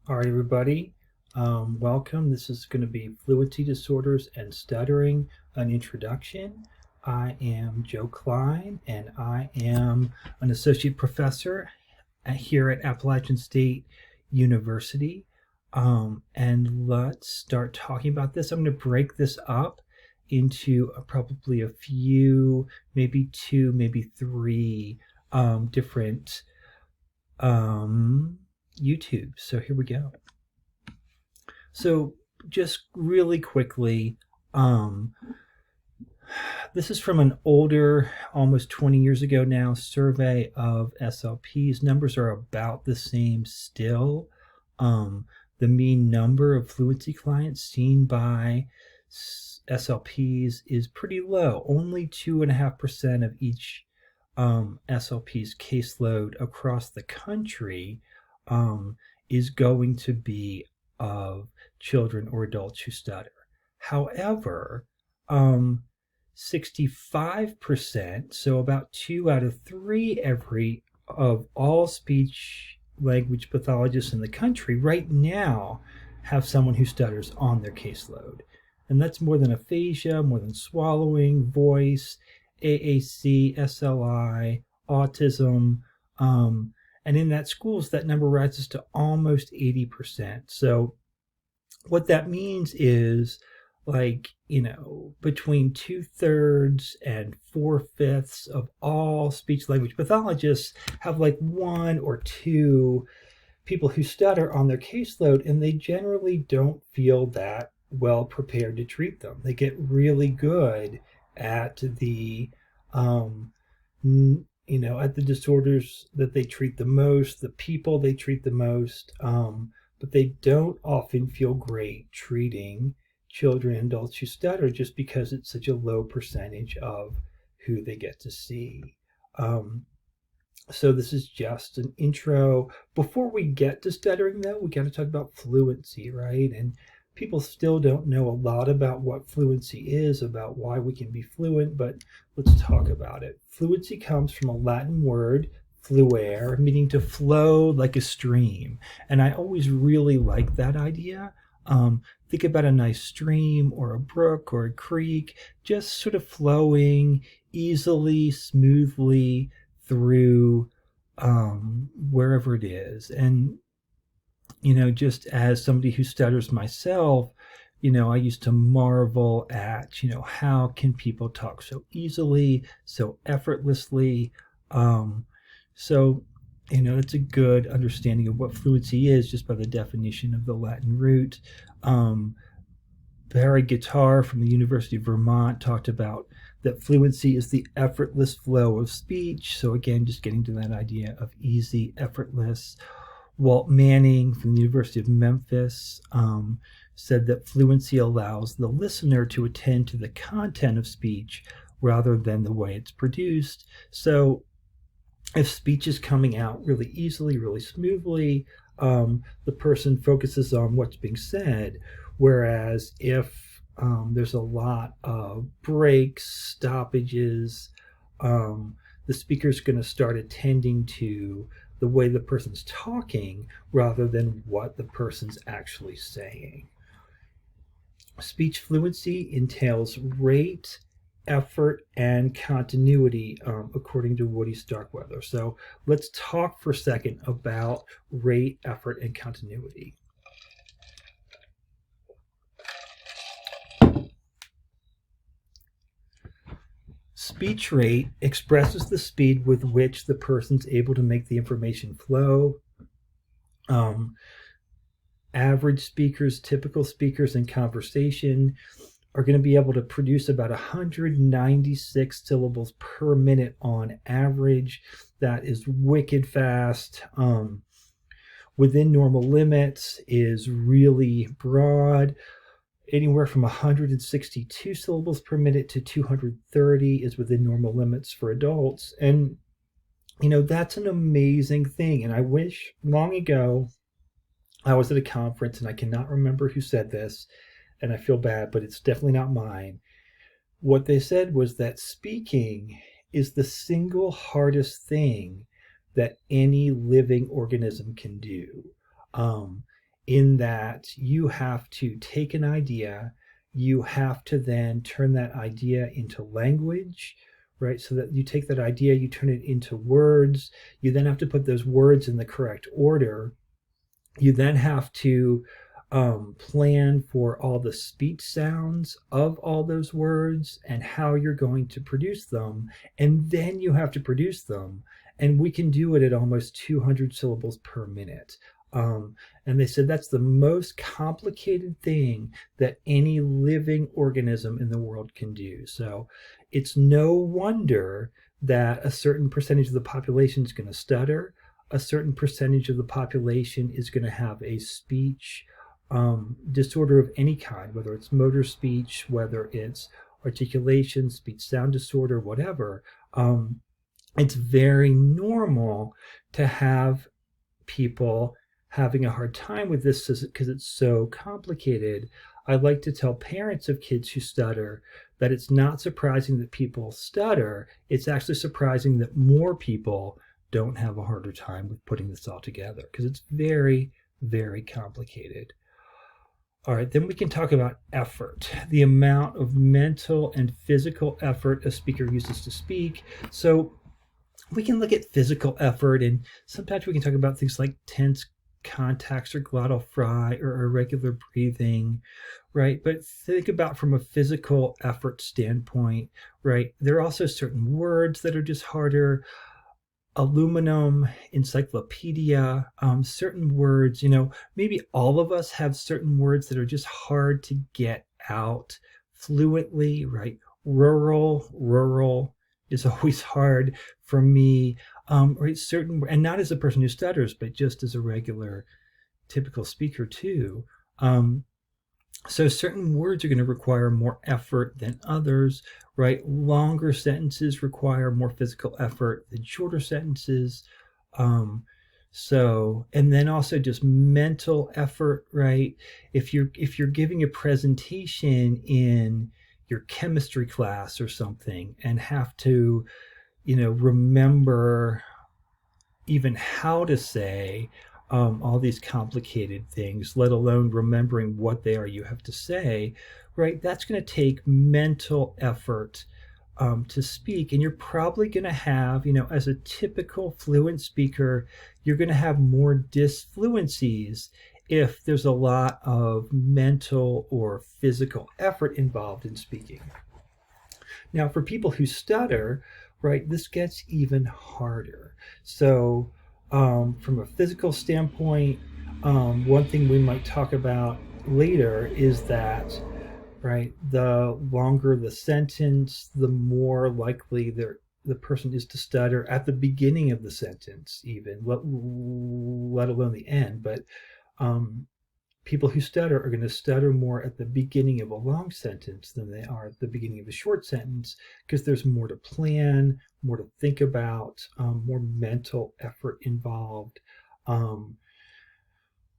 All right, everybody. Welcome. This is going to be Fluency Disorders and Stuttering, an introduction. I am Joe Klein, and I am an associate professor here at Appalachian State University. And let's start talking about this. I'm going to break this up into probably a few, maybe two, maybe three different YouTube. So here we go. So just really quickly, um, this is from an older, almost 20 years ago now, survey of SLPs. Numbers are about the same still. The mean number of fluency clients seen by SLPs is pretty low. Only 2.5% of each SLP's caseload across the country is going to be of children or adults who stutter. However, 65%, so about 2 out of 3 every of all speech language pathologists in the country right now have someone who stutters on their caseload. And that's more than aphasia, more than swallowing, voice, AAC, SLI, autism, and in that schools, that number rises to almost 80%. So what that means is between 2/3 and 4/5 of all speech language pathologists have like 1 or 2 people who stutter on their caseload, and they generally don't feel that well prepared to treat them. They get really good at the at the disorders that they treat the most, the people they treat the most, but they don't often feel great treating children and adults who stutter just because it's such a low percentage of who they get to see. So this is just an intro. Before we get to stuttering, though, we got to talk about fluency, right? And people still don't know a lot about what fluency is, about why we can be fluent, but let's talk about it. Fluency comes from a Latin word, fluere, meaning to flow like a stream. And I always really like that idea. Think about a nice stream or a brook or a creek, just sort of flowing easily, smoothly through wherever it is. And just as somebody who stutters myself, I used to marvel at, how can people talk so easily, so effortlessly? So, it's a good understanding of what fluency is just by the definition of the Latin root. Barry Guitar from the University of Vermont talked about that fluency is the effortless flow of speech. So again, just getting to that idea of easy, effortless. Walt Manning from the University of Memphis said that fluency allows the listener to attend to the content of speech rather than the way it's produced. So if speech is coming out really easily, really smoothly, the person focuses on what's being said. Whereas if there's a lot of breaks, stoppages, the speaker's going to start attending to the way the person's talking rather than what the person's actually saying. Speech fluency entails rate, effort, and continuity, according to Woody Starkweather. So let's talk for a second about rate, effort, and continuity. Speech rate expresses the speed with which the person's able to make the information flow. Average speakers, typical speakers in conversation are going to be able to produce about 196 syllables per minute on average. That is wicked fast. Within normal limits is really broad. Anywhere from 162 syllables per minute to 230 is within normal limits for adults. And, that's an amazing thing. And I wish long ago I was at a conference, and I cannot remember who said this, and I feel bad, but it's definitely not mine. What they said was that speaking is the single hardest thing that any living organism can do. in that you have to take an idea, you have to then turn that idea into language, right? So that you take that idea, you turn it into words, you then have to put those words in the correct order. You then have to plan for all the speech sounds of all those words and how you're going to produce them. And then you have to produce them. And we can do it at almost 200 syllables per minute. And they said that's the most complicated thing that any living organism in the world can do. So it's no wonder that a certain percentage of the population is going to stutter. A certain percentage of the population is going to have a speech disorder of any kind, whether it's motor speech, whether it's articulation, speech sound disorder, whatever. It's very normal to have people having a hard time with this because it's so complicated. I like to tell parents of kids who stutter that it's not surprising that people stutter. It's actually surprising that more people don't have a harder time with putting this all together because it's very, very complicated. All right, then we can talk about effort, the amount of mental and physical effort a speaker uses to speak. So we can look at physical effort, and sometimes we can talk about things like tense contacts or glottal fry or irregular breathing, right? But think about from a physical effort standpoint, right? There are also certain words that are just harder. Aluminum, encyclopedia, certain words, maybe all of us have certain words that are just hard to get out fluently, right? Rural is always hard for me, right? Certain, and not as a person who stutters, but just as a regular, typical speaker too. So certain words are going to require more effort than others, right? Longer sentences require more physical effort than shorter sentences. And then also just mental effort, right? If you're giving a presentation in your chemistry class or something and have to, remember even how to say all these complicated things, let alone remembering what they are you have to say, right? That's going to take mental effort to speak. And you're probably going to have, as a typical fluent speaker, you're going to have more disfluencies if there's a lot of mental or physical effort involved in speaking. Now, for people who stutter, right, this gets even harder. So, from a physical standpoint, one thing we might talk about later is that, right, the longer the sentence, the more likely the person is to stutter at the beginning of the sentence, even, let alone the end. But people who stutter are going to stutter more at the beginning of a long sentence than they are at the beginning of a short sentence because there's more to plan, more to think about, more mental effort involved.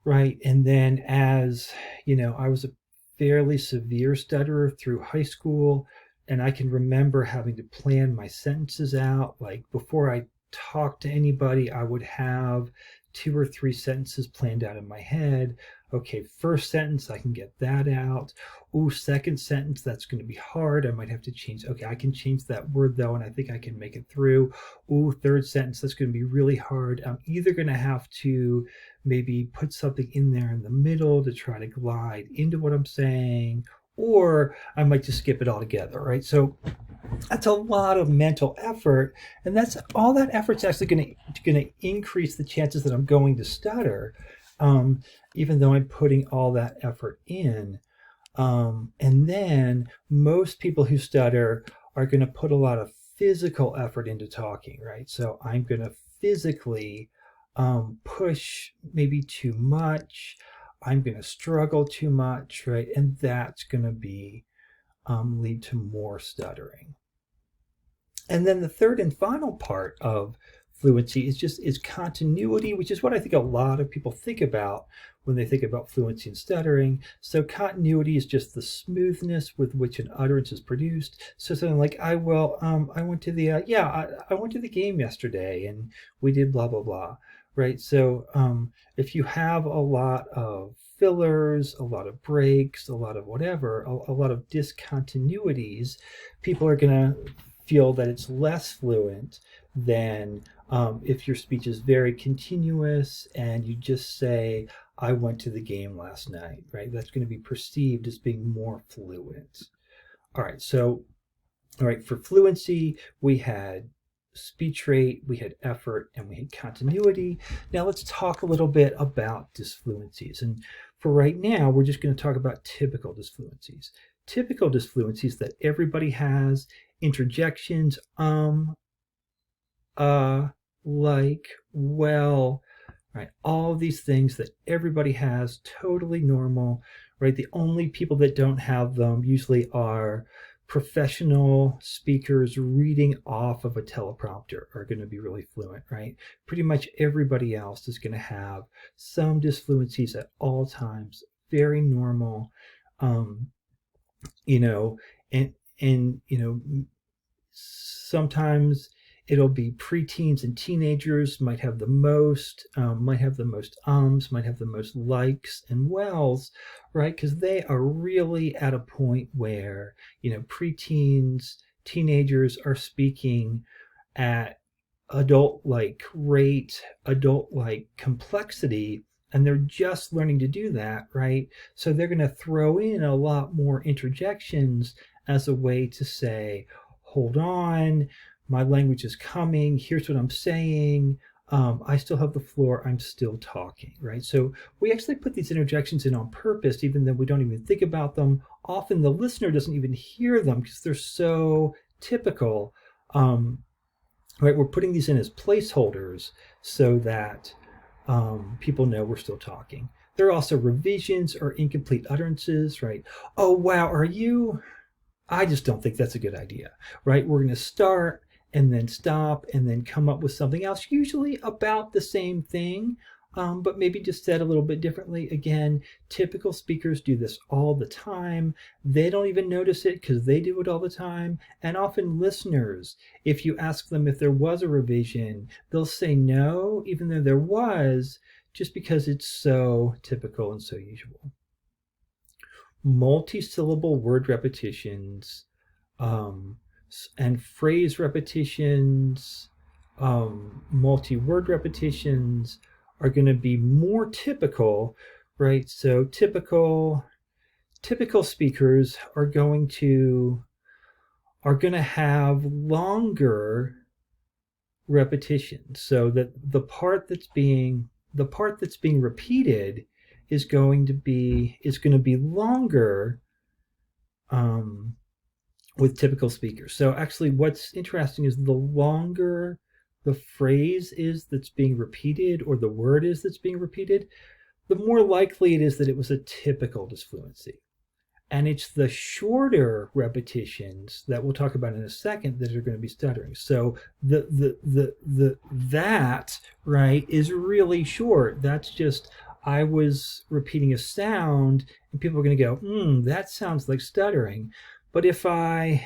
Right. And then as, I was a fairly severe stutterer through high school, and I can remember having to plan my sentences out. Like before I talked to anybody, I would have 2 or 3 sentences planned out in my head. Okay, first sentence, I can get that out. Ooh, second sentence, that's going to be hard. I might have to change. Okay, I can change that word though, and I think I can make it through. Ooh, third sentence, that's going to be really hard. I'm either going to have to maybe put something in there in the middle to try to glide into what I'm saying, or I might just skip it altogether, right? So that's a lot of mental effort, and that's all that effort's actually going to increase the chances that I'm going to stutter, even though I'm putting all that effort in. And then most people who stutter are going to put a lot of physical effort into talking, right? So I'm going to physically push maybe too much. I'm going to struggle too much, right? And that's going to be lead to more stuttering. And then the third and final part of fluency is continuity, which is what I think a lot of people think about when they think about fluency and stuttering. So continuity is just the smoothness with which an utterance is produced. So something like, I went to the game yesterday and we did blah, blah, blah, right? So if you have a lot of fillers, a lot of breaks, a lot of whatever, a lot of discontinuities, people are going to feel that it's less fluent than if your speech is very continuous and you just say, I went to the game last night, right? That's going to be perceived as being more fluent. All right, so all right, for fluency, we had speech rate, we had effort, and we had continuity. Now let's talk a little bit about disfluencies. And for right now, we're just going to talk about typical disfluencies. Typical disfluencies that everybody has, interjections, like, well, right? All of these things that everybody has, totally normal, right? The only people that don't have them usually are professional speakers reading off of a teleprompter are going to be really fluent, right? Pretty much everybody else is going to have some disfluencies at all times, very normal, um, you know, and sometimes it'll be preteens and teenagers might have the most, might have the most might have the most likes and wells, right? Because they are really at a point where, preteens, teenagers are speaking at adult-like rate, adult-like complexity, and they're just learning to do that, right? So they're going to throw in a lot more interjections as a way to say, hold on, my language is coming, here's what I'm saying, I still have the floor, I'm still talking, right? So we actually put these interjections in on purpose, even though we don't even think about them. Often the listener doesn't even hear them because they're so typical. Right, we're putting these in as placeholders so that people know we're still talking. There are also revisions or incomplete utterances, right? Oh, wow, are you? I just don't think that's a good idea, right? We're going to start and then stop and then come up with something else, usually about the same thing, but maybe just said a little bit differently. Again, typical speakers do this all the time. They don't even notice it because they do it all the time. And often listeners, if you ask them if there was a revision, they'll say no, even though there was, just because it's so typical and so usual. Multi-syllable word repetitions and phrase repetitions, multi-word repetitions are going to be more typical, right? So typical speakers are going to have longer repetitions, so that the part that's being repeated is going to be longer with typical speakers. So actually what's interesting is the longer the phrase is that's being repeated, or the word is that's being repeated, the more likely it is that it was a typical disfluency. And it's the shorter repetitions that we'll talk about in a second that are going to be stuttering. So that, right, is really short. That's just, I was repeating a sound and people are going to go, that sounds like stuttering. But if I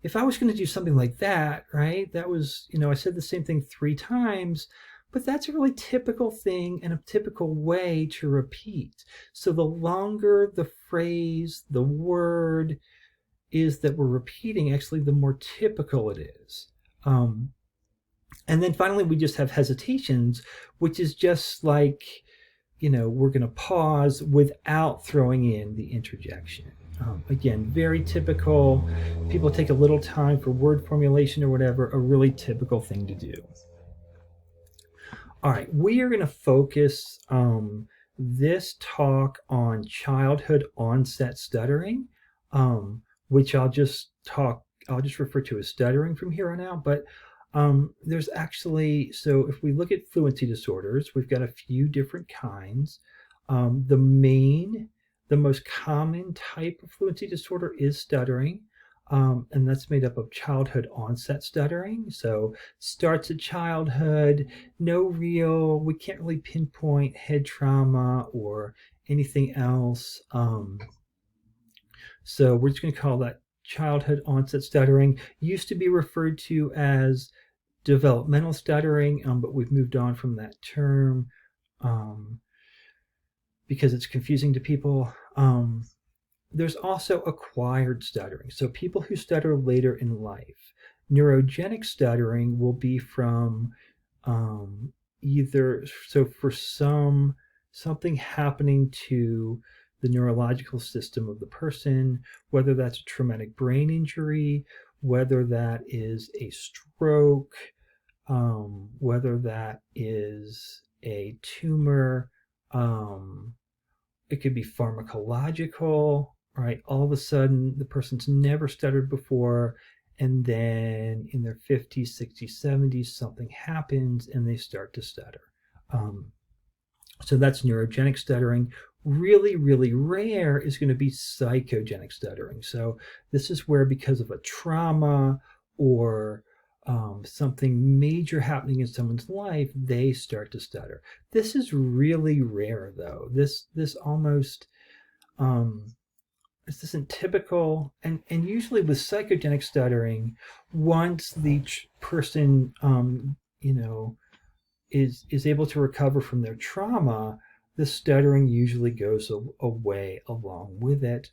was going to do something like that, right, that was, I said the same thing 3 times, but that's a really typical thing and a typical way to repeat. So the longer the phrase, the word is that we're repeating, actually, the more typical it is. And then finally, we just have hesitations, which is just like, we're going to pause without throwing in the interjection. Again, very typical. People take a little time for word formulation or whatever, a really typical thing to do. All right, we are going to focus this talk on childhood onset stuttering, which I'll just refer to as stuttering from here on out. But there's actually, so if we look at fluency disorders, we've got a few different kinds. The most common type of fluency disorder is stuttering. And that's made up of childhood onset stuttering. So starts at childhood, we can't really pinpoint head trauma or anything else. So we're just going to call that childhood onset stuttering. Used to be referred to as developmental stuttering, but we've moved on from that term because it's confusing to people. There's also acquired stuttering. So people who stutter later in life. Neurogenic stuttering will be from either, so for something happening to the neurological system of the person, whether that's a traumatic brain injury, whether that is a stroke, whether that is a tumor, it could be pharmacological, right? All of a sudden, the person's never stuttered before, and then in their 50s, 60s, 70s, something happens and they start to stutter. So that's neurogenic stuttering. Really, really rare is going to be psychogenic stuttering. So this is where, because of a trauma or something major happening in someone's life, they start to stutter. This is really rare, though. This almost this isn't typical, and usually with psychogenic stuttering, once the person is able to recover from their trauma, the stuttering usually goes away along with it.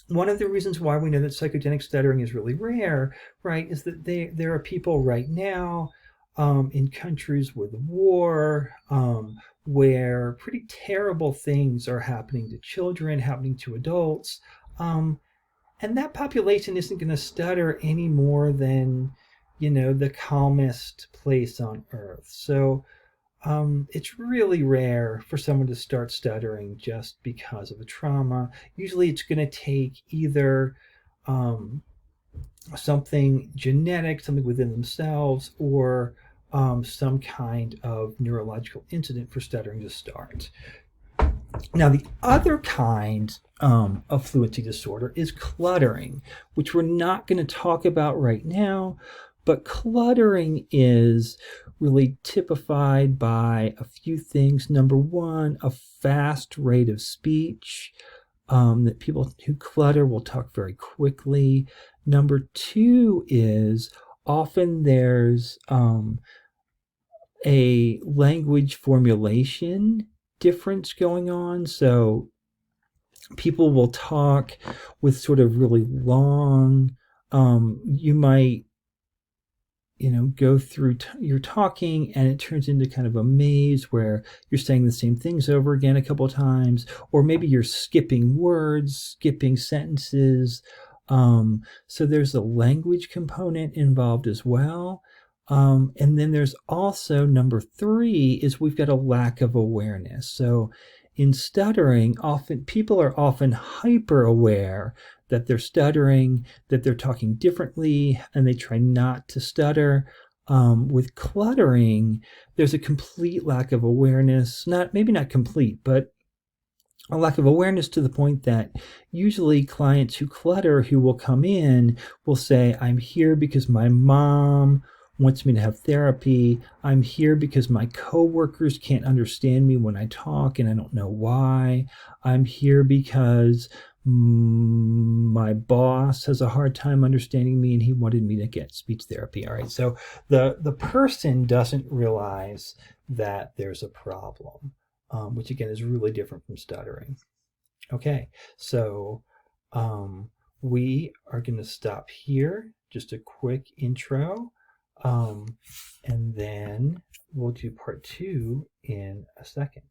One of the reasons why we know that psychogenic stuttering is really rare, right, is that there are people right now in countries with war where pretty terrible things are happening to children, happening to adults, and that population isn't going to stutter any more than, the calmest place on earth. So it's really rare for someone to start stuttering just because of a trauma. Usually it's going to take either something genetic, something within themselves, or some kind of neurological incident for stuttering to start. Now, the other kind of fluency disorder is cluttering, which we're not going to talk about right now, but cluttering is really typified by a few things. Number one, a fast rate of speech, that people who clutter will talk very quickly. Number two is often there's a language formulation difference going on. So people will talk with sort of really long, you might go through you're talking and it turns into kind of a maze where you're saying the same things over again a couple of times, or maybe you're skipping words, skipping sentences. So there's a language component involved as well. And then there's also number three is we've got a lack of awareness. So in stuttering, people are often hyper aware that they're stuttering, that they're talking differently, and they try not to stutter. With cluttering, there's a complete lack of awareness, maybe not complete, but a lack of awareness to the point that usually clients who clutter, who will come in, will say, I'm here because my mom wants me to have therapy. I'm here because my coworkers can't understand me when I talk and I don't know why. I'm here because my boss has a hard time understanding me and he wanted me to get speech therapy. All right, so the person doesn't realize that there's a problem, which again is really different from stuttering. Okay, so we are going to stop here, just a quick intro, and then we'll do part two in a second.